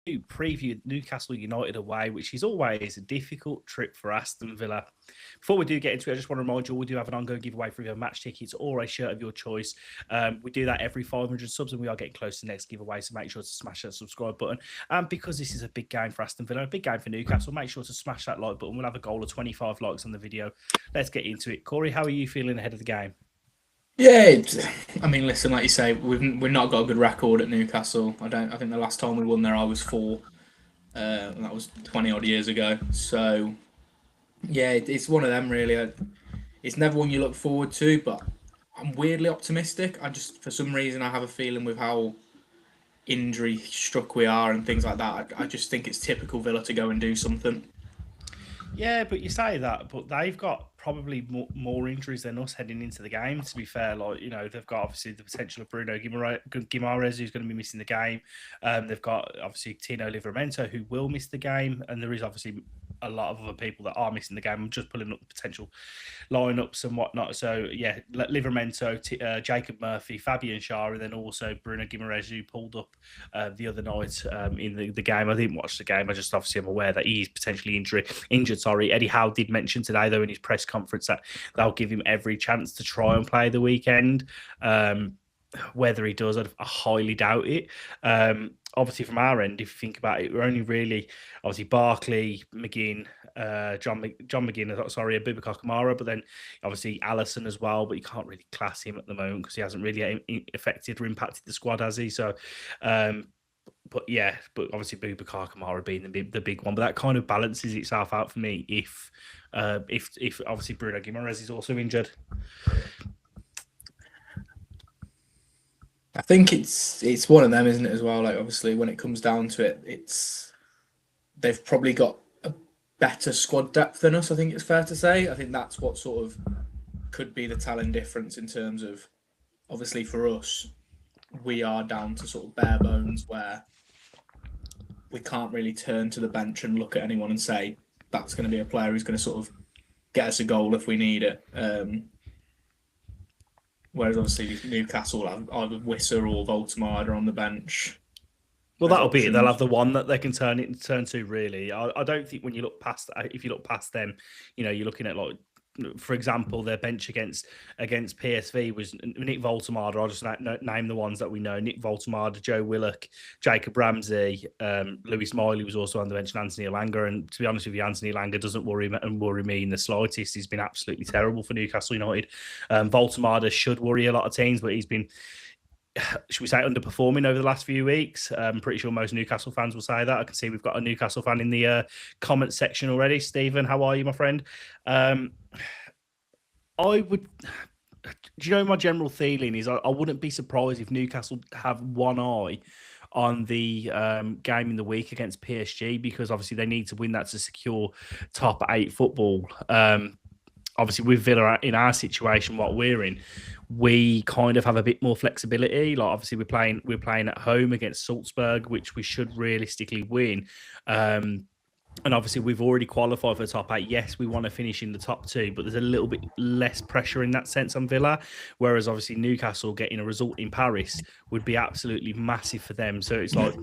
preview Newcastle United away, which is always a difficult trip for Aston Villa. Before we do get into it, I just want to remind you, we do have an ongoing giveaway for your match tickets or a shirt of your choice. We do that every 500 subs, and we are getting close to the next giveaway, so make sure to smash that subscribe button. And because this is a big game for Aston Villa, a big game for Newcastle, make sure to smash that like button. We'll have a goal of 25 likes on the video. Let's get into it. Corey, how are you feeling ahead of the game? Yeah, I mean, listen, like you say, we've not got a good record at Newcastle. I think the last time we won there, I was four, and that was 20 odd years ago. So yeah, it's one of them really. It's never one you look forward to, but I'm weirdly optimistic. For some reason, I have a feeling with how injury struck we are and things like that. I just think it's typical Villa to go and do something. Yeah, but you say that, but they've got probably more injuries than us heading into the game. To be fair, they've got obviously the potential of Bruno Guimaraes, who's going to be missing the game. They've got obviously Tino Livramento, who will miss the game, and there is obviously a lot of other people that are missing the game. I'm just pulling up the potential lineups and whatnot. So yeah, Livramento, Jacob Murphy, Fabian Schär, and then also Bruno Guimaraes, who pulled up the other night in the game. I didn't watch the game. I just obviously am aware that he's potentially injured. Sorry, Eddie Howe did mention today though in his press conference that they'll give him every chance to try and play the weekend. Whether he does, I highly doubt it. Obviously, from our end, if you think about it, we're only really obviously Barkley, McGinn, John McGinn, sorry, Abubakar Kamara, but then obviously Allison as well. But you can't really class him at the moment because he hasn't really affected or impacted the squad, has he? So, but obviously Boubacar Kamara being the big one, but that kind of balances itself out for me if obviously Bruno Guimaraes is also injured. I think it's one of them, isn't it, as well? Like obviously when it comes down to it, they've probably got a better squad depth than us, I think it's fair to say. I think that's what sort of could be the talent difference in terms of obviously for us, we are down to sort of bare bones where we can't really turn to the bench and look at anyone and say that's going to be a player who's going to sort of get us a goal if we need it. Whereas obviously Newcastle have either Wisser or Voltemade on the bench. Well, that'll be it. They'll have the one that they can turn to. Really, I don't think when you look past, if you look past them, you're looking at like, for example, their bench against PSV was Nick Voltemade. I'll just name the ones that we know: Nick Voltemade, Joe Willock, Jacob Ramsey, Louis Miley was also on the bench, and Anthony Elanga. And to be honest with you, Anthony Elanga doesn't worry me in the slightest. He's been absolutely terrible for Newcastle United. Voltemade should worry a lot of teams, but he's been, should we say, underperforming over the last few weeks. I'm pretty sure most Newcastle fans will say that. I can see we've got a Newcastle fan in the comment section already. Stephen, how are you, my friend? I would. Do you know my general feeling is I wouldn't be surprised if Newcastle have one eye on the game in the week against PSG, because obviously they need to win that to secure top 8 football. Obviously with Villa in our situation, what we're in, we kind of have a bit more flexibility. Like obviously we're playing at home against Salzburg, which we should realistically win. And obviously, we've already qualified for the top 8. Yes, we want to finish in the top 2, but there's a little bit less pressure in that sense on Villa. Whereas, obviously, Newcastle getting a result in Paris would be absolutely massive for them. So it's like,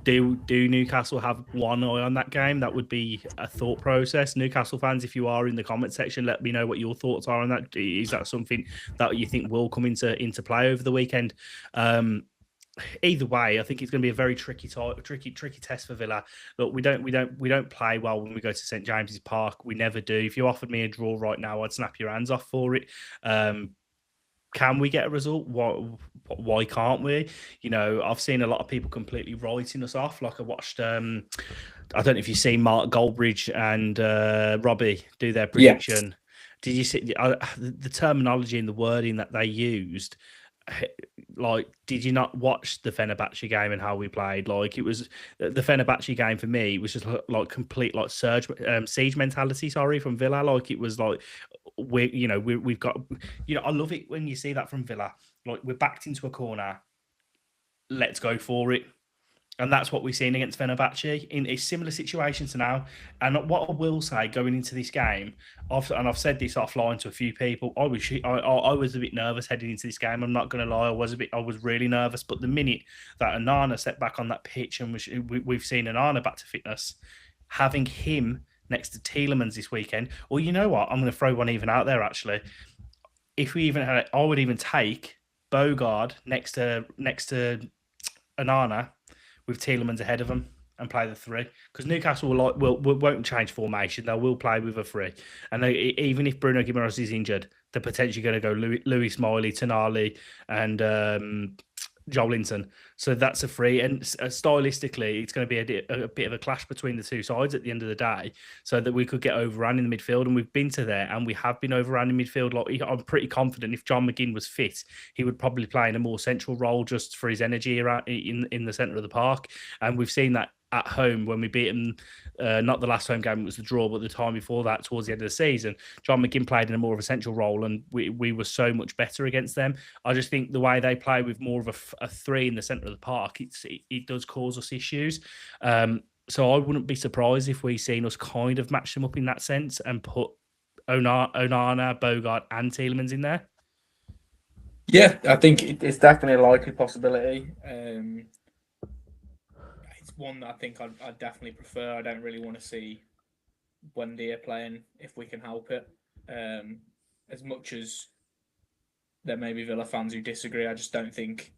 do Newcastle have one eye on that game? That would be a thought process. Newcastle fans, if you are in the comment section, let me know what your thoughts are on that. Is that something that you think will come into play over the weekend? Either way, I think it's going to be a very tricky test for Villa. Look, we don't play well when we go to St James's Park. We never do. If you offered me a draw right now, I'd snap your hands off for it. Can we get a result? Why can't we? I've seen a lot of people completely writing us off. Like I watched, I don't know if you've seen Mark Goldbridge and Robbie do their prediction. Yes. Did you see the terminology and the wording that they used? Like, did you not watch the Fenerbahce game and how we played? Like, it was the Fenerbahce game for me. It was just like complete like siege mentality. Sorry, from Villa. Like, it was like we've got. I love it when you see that from Villa. Like, we're backed into a corner. Let's go for it. And that's what we've seen against Fenerbahce in a similar situation to now. And what I will say going into this game, and I've said this offline to a few people, I was a bit nervous heading into this game. I'm not going to lie, I was really nervous. But the minute that Anana stepped back on that pitch, and we've seen Anana back to fitness, having him next to Tielemans this weekend, or you know what, I'm going to throw one even out there actually. If we even had, I would even take Bogard next to Anana with Tielemans ahead of him and play the three, because Newcastle won't change formation. They will play with a three, and even if Bruno Guimaraes is injured, they're potentially going to go Louis Smiley, Tonali, and Joelinton. So that's a free, and stylistically, it's going to be a bit of a clash between the two sides at the end of the day, so that we could get overrun in the midfield. And we've been to there, and we have been overrun in midfield. Like, I'm pretty confident if John McGinn was fit, he would probably play in a more central role just for his energy around in the centre of the park. And we've seen that at home when we beat them, not the last home game, it was the draw, but the time before that, towards the end of the season, John McGinn played in a more of a central role, and we were so much better against them. I just think the way they play with more of a three in the centre of the park, it does cause us issues. So I wouldn't be surprised if we seen us kind of match them up in that sense and put Onana, Bogart, and Tielemans in there. Yeah, I think it's definitely a likely possibility. It's one that I think I'd definitely prefer. I don't really want to see Buendia playing if we can help it. As much as there may be Villa fans who disagree, I just don't think.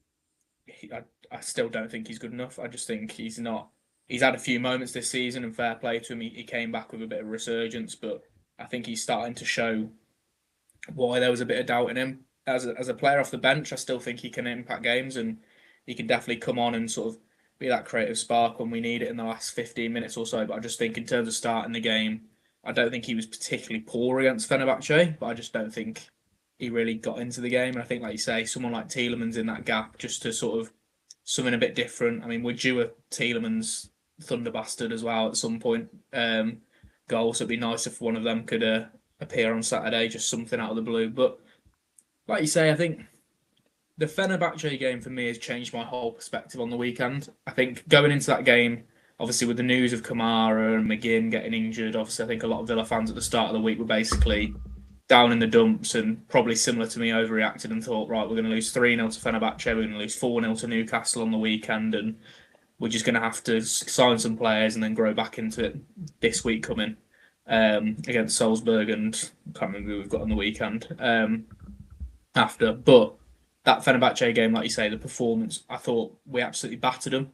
I still don't think he's good enough. I just think he's not. He's had a few moments this season, and fair play to him. He came back with a bit of a resurgence, but I think he's starting to show why there was a bit of doubt in him. As a player off the bench, I still think he can impact games, and he can definitely come on and sort of be that creative spark when we need it in the last 15 minutes or so. But I just think in terms of starting the game, I don't think he was particularly poor against Fenerbahce, but I just don't think he really got into the game. And I think, like you say, someone like Tielemans in that gap just to sort of something a bit different. I mean, we're due a Tielemans Thunder Bastard as well at some point. Goal, so it'd be nice if one of them could appear on Saturday, just something out of the blue. But like you say, I think the Fenerbahce game for me has changed my whole perspective on the weekend. I think going into that game, obviously with the news of Kamara and McGinn getting injured, obviously I think a lot of Villa fans at the start of the week were basically down in the dumps and probably similar to me overreacted and thought, right, we're going to lose 3-0 to Fenerbahce, we're going to lose 4-0 to Newcastle on the weekend, and we're just going to have to sign some players and then grow back into it this week coming against Salzburg, and I can't remember who we've got on the weekend after. But that Fenerbahce game, like you say, the performance, I thought we absolutely battered them.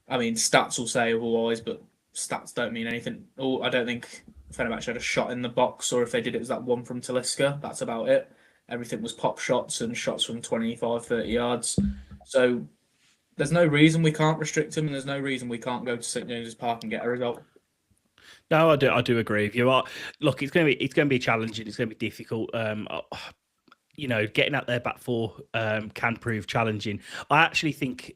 I mean, stats will say otherwise, but stats don't mean anything. Oh, I don't think Fenerbahce had a shot in the box, or if they did, it was that one from Talisca. That's about it. Everything was pop shots and shots from 25, 30 yards. So there's no reason we can't restrict them, and there's no reason we can't go to St James's Park and get a result. No, I do agree with you. Look, it's going to be challenging. It's going to be difficult. Getting out there back four can prove challenging. I actually think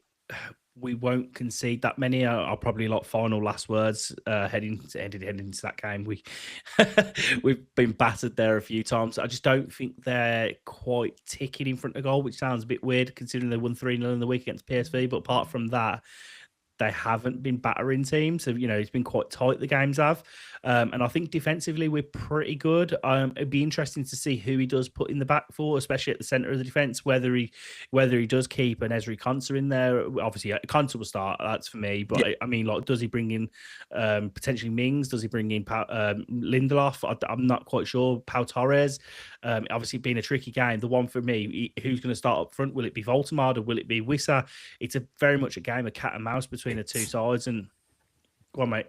we won't concede that many. Are probably like final last words heading into that game. We've been battered there a few times. I just don't think they're quite ticking in front of goal, which sounds a bit weird considering they won 3-0 in the week against PSV. But apart from that, they haven't been battering teams. So, it's been quite tight, the games have. And I think defensively, we're pretty good. It'd be interesting to see who he does put in the back four, especially at the centre of the defence, whether he does keep an Ezri Konsa in there. Obviously, Konsa will start, that's for me. But, yeah. I mean, like, does he bring in potentially Mings? Does he bring in Lindelof? I'm not quite sure. Pau Torres. Obviously, being a tricky game. The one for me, who's going to start up front? Will it be Voltemade or will it be Wissa? It's very much a game of cat and mouse between the two sides. And go on, mate.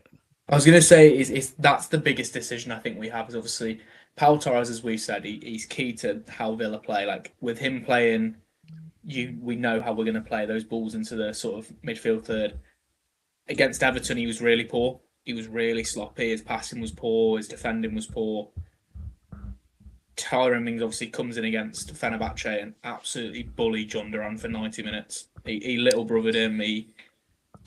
I was going to say that's the biggest decision I think we have is obviously Pau Torres, as we said, he's key to how Villa play. Like with him playing, we know how we're going to play those balls into the sort of midfield third. Against Everton, he was really poor. He was really sloppy. His passing was poor. His defending was poor. Tyrone Mings obviously comes in against Fenerbahce and absolutely bullied John Duran for 90 minutes. He little brothered him.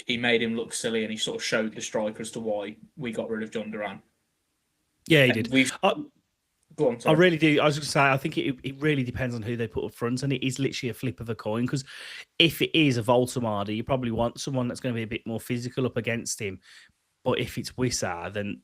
He made him look silly, and he sort of showed the striker as to why we got rid of John Duran. Yeah, he did. Go on, I sorry. really do. I was going to say, I think it really depends on who they put up front, and it is literally a flip of a coin. Because if it is a Voltamada, you probably want someone that's going to be a bit more physical up against him. But if it's Wissa, then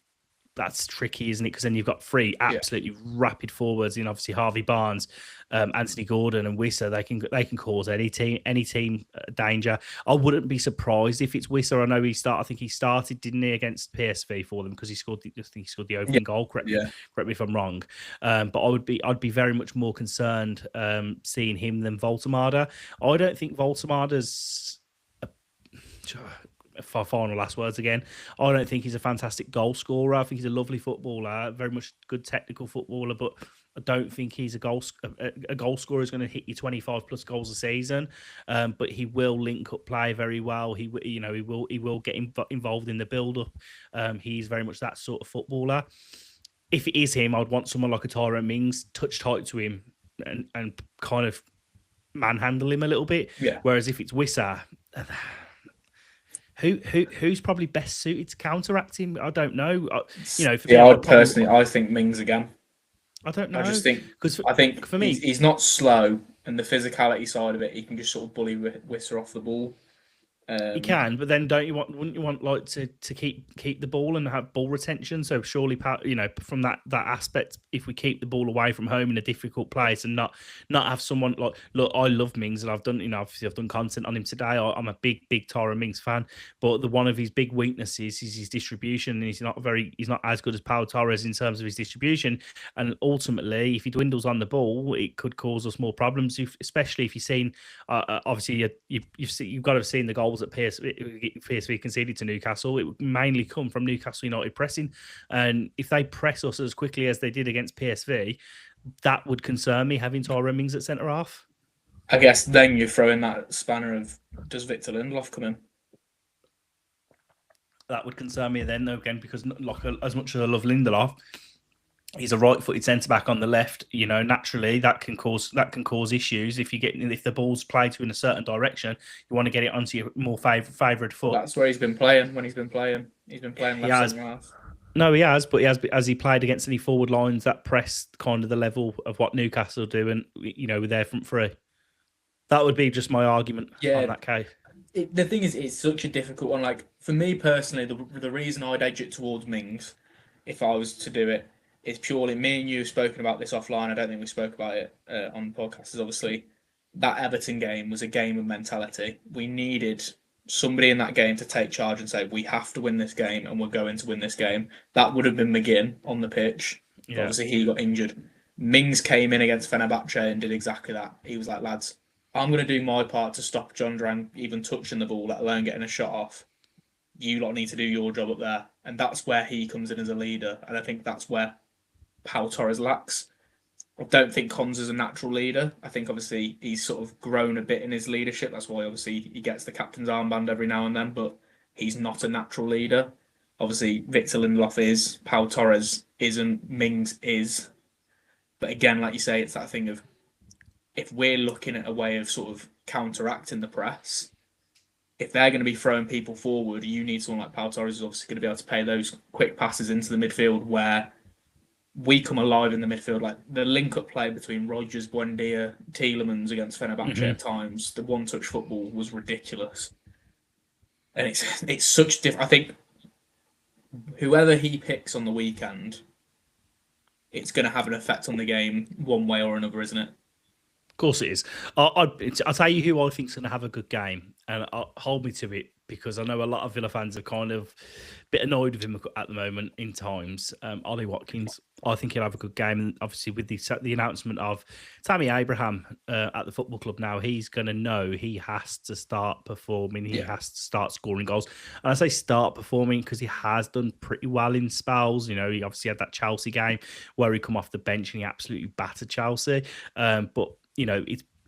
that's tricky, isn't it? Because then you've got three Yeah, absolutely rapid forwards in obviously Harvey Barnes, Anthony Gordon, and Wissa. They can cause any team danger. I wouldn't be surprised if it's Wissa. I know I think he started, didn't he, against PSV for them because he scored. I think he scored the yeah, opening goal. yeah. Correct me if I'm wrong. But I'd be very much more concerned seeing him than Voltamada. I don't think Voltamada's final last words again. I don't think he's a fantastic goal scorer. I think he's a lovely footballer, very much good technical footballer, but I don't think he's a goal scorer who's going to hit you 25 plus goals a season. But he will link up play very well. He will get involved in the build up. He's very much that sort of footballer. If it is him, I'd want someone like a Tyrone Mings touch tight to him and kind of manhandle him a little bit. Yeah. Whereas if it's Wissa, who's probably best suited to counteract him? I don't know. I think Mings again. I don't know. I just think because I think for me, he's not slow, and the physicality side of it, he can just sort of bully Wissa off the ball. he can, but then wouldn't you want like to keep the ball and have ball retention? So surely, from that aspect, if we keep the ball away from home in a difficult place and not have someone like, look, I love Mings and I've done, obviously I've done content on him today. I'm a big Tyra Mings fan, but one of his big weaknesses is his distribution, and he's not as good as Pau Torres in terms of his distribution. And ultimately, if he dwindles on the ball, it could cause us more problems. Especially if you've seen, obviously you've got to have seen the goals that PSV conceded to Newcastle. It would mainly come from Newcastle United pressing, and if they press us as quickly as they did against PSV, that would concern me, having Tyrone Mings at centre half. I guess then you throw in that spanner of, does Victor Lindelof come in? That would concern me then again, because as much as I love Lindelof, he's a right-footed centre back on the left. Naturally that can cause issues if the ball's played to in a certain direction. You want to get it onto your more favoured foot. Well, that's where he's been playing. When he's been playing left centre half. No, he has, but as he played against any forward lines that pressed kind of the level of what Newcastle do, and with their front three. That would be just my argument on that case. The thing is, it's such a difficult one. Like, for me personally, the reason I'd edge it towards Mings, if I was to do it, is purely, me and you have spoken about this offline. I don't think we spoke about it on the podcast. Is obviously that Everton game was a game of mentality. We needed somebody in that game to take charge and say, we have to win this game and we're going to win this game. That would have been McGinn on the pitch. Yeah. Obviously, he got injured. Mings came in against Fenerbahce and did exactly that. He was like, lads, I'm going to do my part to stop John Duran even touching the ball, let alone getting a shot off. You lot need to do your job up there. And that's where he comes in as a leader. And I think that's where Pau Torres lacks. I don't think Cons is a natural leader. I think obviously he's sort of grown a bit in his leadership. That's why obviously he gets the captain's armband every now and then, but he's not a natural leader. Obviously Victor Lindelof is, Pau Torres isn't, Mings is. But again, like you say, it's that thing of, if we're looking at a way of sort of counteracting the press, if they're going to be throwing people forward, you need someone like Pau Torres who's obviously going to be able to play those quick passes into the midfield where we come alive in the midfield. Like the link-up play between Rodgers, Buendia, Tielemans against Fenerbahce at times, the one-touch football was ridiculous. And it's such different. I think whoever he picks on the weekend, it's going to have an effect on the game one way or another, isn't it? Of course it is. I'll tell you who I think is going to have a good game, and I'll hold me to it, because I know a lot of Villa fans are kind of a bit annoyed with him at the moment in times. Ollie Watkins, I think he'll have a good game. And obviously with the announcement of Tammy Abraham at the football club now, he's going to know he has to start performing. He has to start scoring goals. And I say start performing because he has done pretty well in spells. He obviously had that Chelsea game where he come off the bench and he absolutely battered Chelsea. But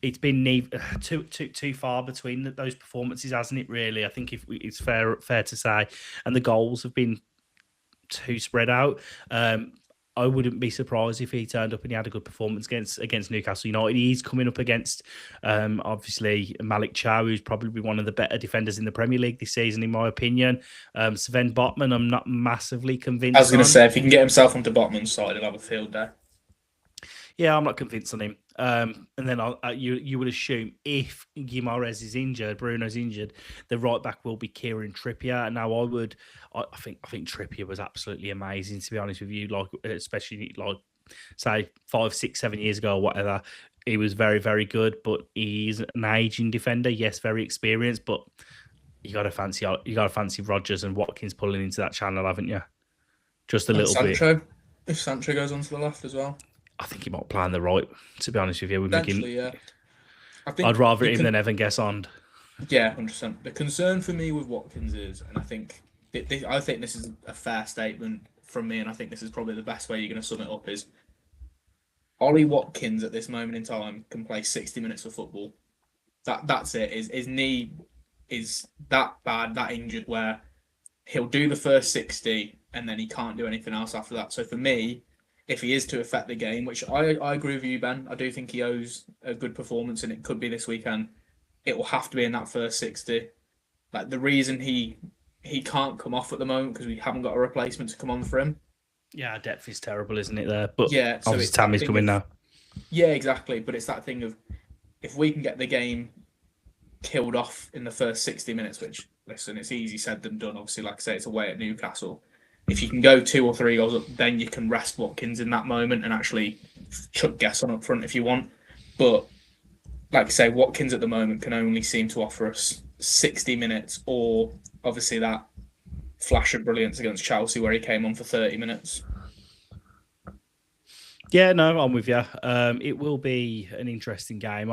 it's been too far between those performances, hasn't it? Really, I think it's fair to say, and the goals have been too spread out. I wouldn't be surprised if he turned up and he had a good performance against Newcastle United. He's coming up against obviously Malik Chow, who's probably one of the better defenders in the Premier League this season, in my opinion. Sven Botman, I'm not massively convinced. I was going to say, if he can get himself onto Botman's side, he'll have a field day. Yeah, I'm not convinced on him. And then you would assume if Guimaraes is injured, Bruno's injured, the right back will be Kieran Trippier. Now, I think Trippier was absolutely amazing, to be honest with you. Like, especially like say 5, 6, 7 years ago or whatever, he was very, very good. But he's an aging defender. Yes, very experienced, but you got to fancy Rodgers and Watkins pulling into that channel, haven't you? Just a And little bit. Sancho, if Sancho goes onto the left as well, I think he might play on the right. To be honest with you, with McGinn, potentially, yeah. I I'd think rather the him than Evan Guessond. yeah, 100%. The concern for me with Watkins is, and I think this is a fair statement from me, and I think this is probably the best way you're going to sum it up is Ollie Watkins at this moment in time can play 60 minutes of football. That's it. His knee is that bad, that injured, where he'll do the first 60 and then he can't do anything else after that. So for me, if he is to affect the game, which I agree with you, Ben, I do think he owes a good performance and it could be this weekend, it will have to be in that first 60. Like the reason he can't come off at the moment because we haven't got a replacement to come on for him. Yeah, depth is terrible, isn't it? There, but Yeah, so obviously it's that Tammy's thing coming of now. yeah, exactly. But it's that thing of if we can get the game killed off in the first 60 minutes, which listen, it's easy said than done. Obviously, like I say, it's away at Newcastle. If you can go 2 or 3 goals up, then you can rest Watkins in that moment and actually chuck Guess on up front if you want. But like I say, Watkins at the moment can only seem to offer us 60 minutes, or obviously that flash of brilliance against Chelsea where he came on for 30 minutes. Yeah, no, I'm with you. It will be an interesting game.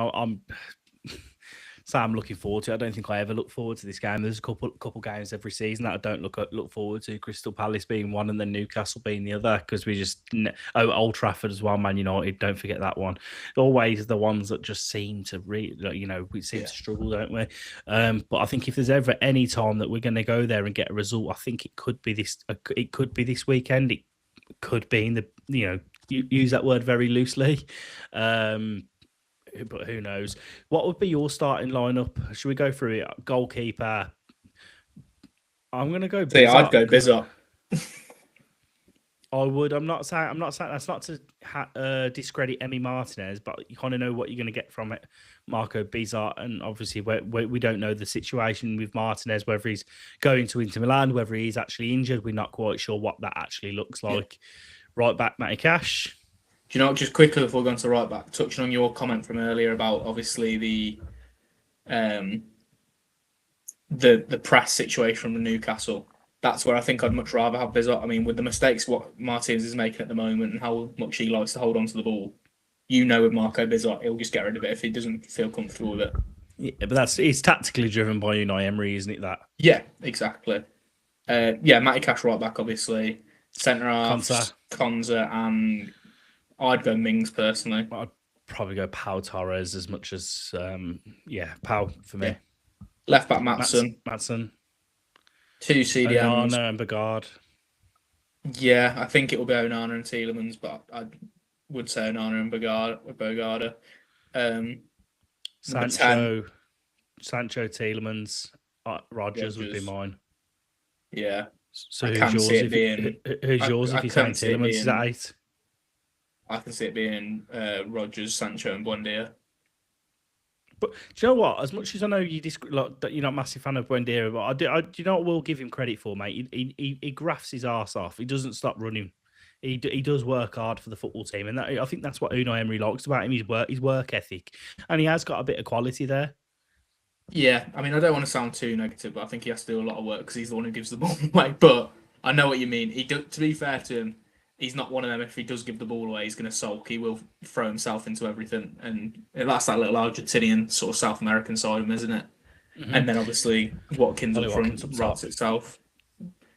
I'm looking forward to it. I don't think I ever look forward to this game. There's a couple games every season that I don't look forward to. Crystal Palace being one, and then Newcastle being the other, because we just Old Trafford as well. Man United, don't forget that one. Always the ones that just seem to we seem to struggle, don't we? But I think if there's ever any time that we're going to go there and get a result, I think it could be this. It could be this weekend. It could be in the use that word very loosely. But who knows? What would be your starting lineup? Should we go through it? Goalkeeper. I'm going to go. See, I'd go Bizot. I would. I'm not saying. That's not to discredit Emi Martinez, but you kind of know what you're going to get from it, Marco Bizot, and obviously we don't know the situation with Martinez, whether he's going to Inter Milan, whether he's actually injured. We're not quite sure what that actually looks like. Yeah. Right back, Matty Cash. Do you know, just quickly before going to right back, touching on your comment from earlier about obviously the press situation from the Newcastle, that's where I think I'd much rather have Bizot. I mean, with the mistakes what Martinez is making at the moment and how much he likes to hold on to the ball, with Marco Bizot, he'll just get rid of it if he doesn't feel comfortable with it. Yeah, but it's tactically driven by Unai Emery, isn't it, that? Yeah, exactly. Matty Cash right back, obviously. Centre half, Konza, and I'd go Mings personally. I'd probably go Pau Torres as much as Pau for me. Yeah. Left back Maatsen. 2 CDMs. Onana and Bagard. Yeah, I think it will be Onana and Tielemans, but I would say Onana and Bogarda. Sancho, Tielemans, Rodgers would be mine. Yeah. So who's yours if you're saying Tielemans? Is that 8? I can see it being Rodgers, Sancho, and Buendia. But do you know what? As much as I know you're not a massive fan of Buendia, but do you know what we'll give him credit for, mate? He grafts his arse off. He doesn't stop running. He does work hard for the football team, and I think that's what Unai Emery likes about him. His work ethic, and he has got a bit of quality there. Yeah, I mean, I don't want to sound too negative, but I think he has to do a lot of work because he's the one who gives the ball away. But I know what you mean. To be fair to him, he's not one of them. If he does give the ball away, he's going to sulk. He will throw himself into everything, and that's that little Argentinian sort of South American side of him, isn't it? Mm-hmm. And then obviously Watkins up front writes itself.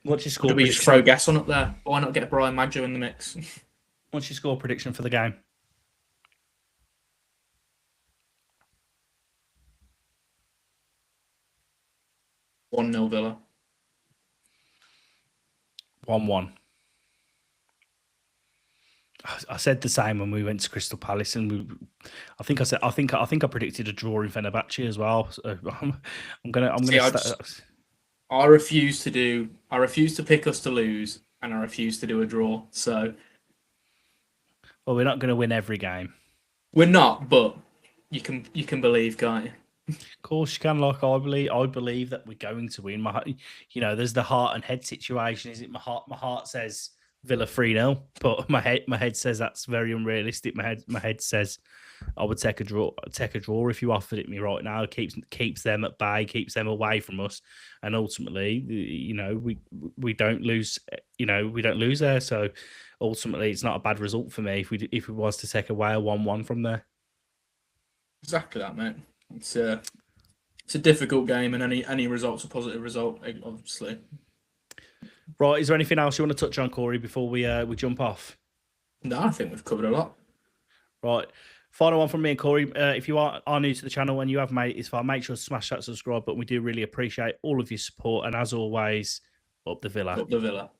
What's your score? Do we just throw Guess on up there? Why not get Brian Maggio in the mix? What's your score prediction for the game? 1-0 Villa. 1-1. I said the same when we went to Crystal Palace, and I think I predicted a draw in Fenerbahce as well. So I refuse to pick us to lose, and I refuse to do a draw. So Well, we're not going to win every game. We're not, but you can believe, can't you? Of course, you can. Like I believe that we're going to win. There's the heart and head situation. Is it my heart says Villa 3-0, but my head says that's very unrealistic. My head says I would take a draw if you offered it me right now. It keeps them at bay, keeps them away from us, and ultimately, we don't lose. We don't lose there. So ultimately, it's not a bad result for me if we was to take away a 1-1 from there. Exactly that, mate. It's a difficult game, and any result's a positive result, obviously. Right, is there anything else you want to touch on, Cory, before we jump off? No, I think we've covered a lot. Right. Final one from me and Cory. If you are new to the channel and you have made it this far, make sure to smash that subscribe button. We do really appreciate all of your support. And as always, up the Villa. Up the Villa.